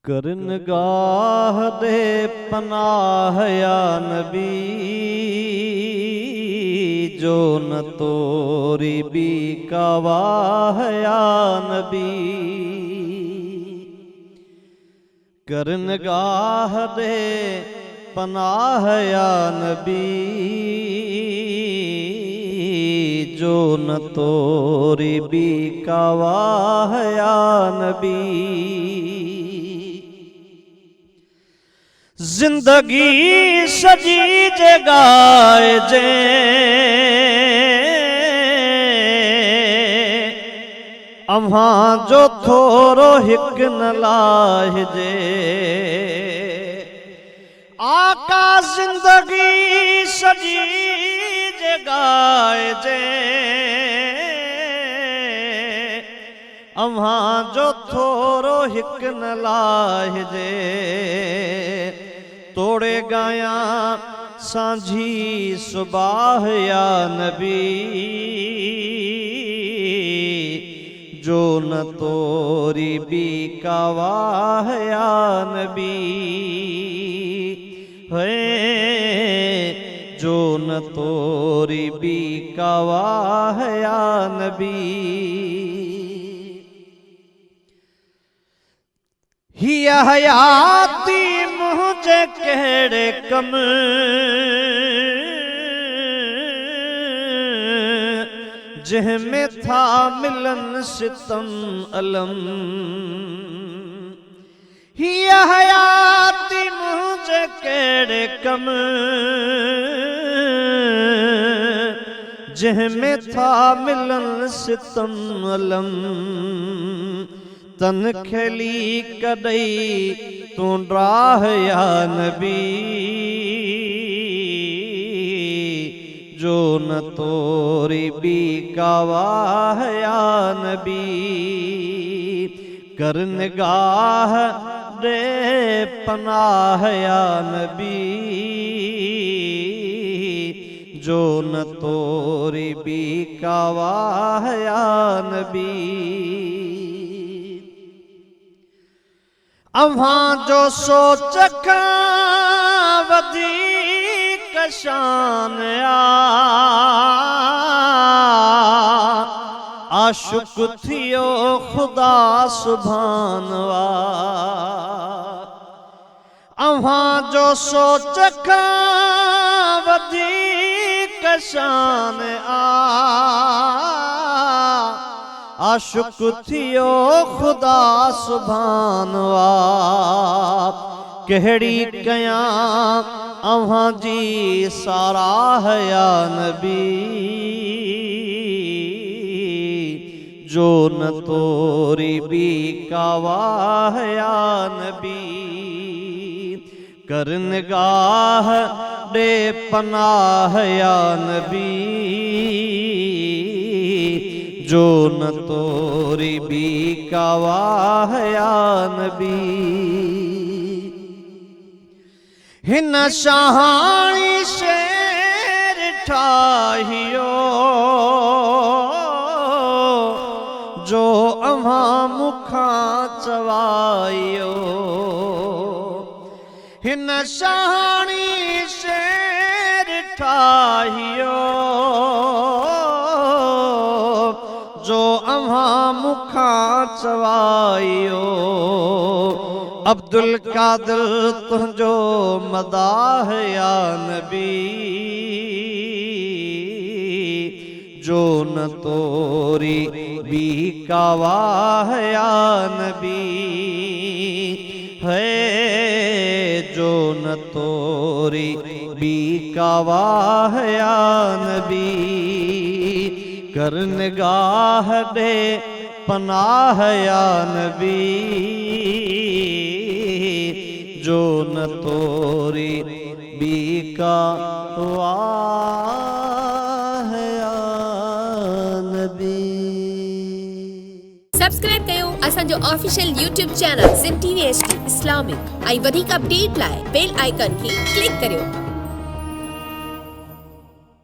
करनगाह दे पनाह या नबी, जो न तोरी भी कावाह या नबी। करनगाह दे पनाह या नबी, जो न तोरी भी कावाह या नबी। जिंदगी सजी जगाए जे, अम्हां जो थोरो हिक न लाहिजे। आका जिंदगी सजी जगाए जे, अम्हां जो थोरो हिक न लाहिजे। तोड़े गाया सांझी सुबाह या नबी, जो न तोरी भी कावाह या नबी। है जो न तोरी भी कावाह या नबी। हिया हयाती मुझे केड़े कम, जिहमें था मिलन सितम अलम। हिया हयाती मुझे केड़े कम, जिहमें था मिलन सितम अलम। तन खेली कदई तू राह या नबी, जो न तोरी भी कावाह या नबी। करनगाह दे पनाह या नबी, जो न तोरी भी कावाह या नबी। अम्हां जो सोच खां वधीक शान आशुक थियो खुदा सुभानवा। अम्हां जो सोच खां वधीक शान आशुक थियो खुदा सुभानवा। कहड़ी कया अव्हां जी साराह या नबी, जो न तोरी भी कावाह या नबी। करनगाह दे पनाह या नबी, जो न तोरी भी कावाह या नबी। हिन शाहाणी शेर ठाहियो, जो अम्हां मुखां चवायो। हिन शाहाणी शेर ठाहियो, जो अम्हां मुखां चवायो। अब्दुल कादिर तुंहिंजो मदाह या नबी, जो न तोरी भी कावाह या नबी। है जो न तोरी भी कावाह या नबी। करनगाह दे पनाह या नबी, जो न तोरी भी कावाह या नबी। सब्सक्राइब कयो असांजो official YouTube channel Sindh TV HD Islamic. ऐं वधीक अपडेट लाइ बेल आइकन खे क्लिक करियो।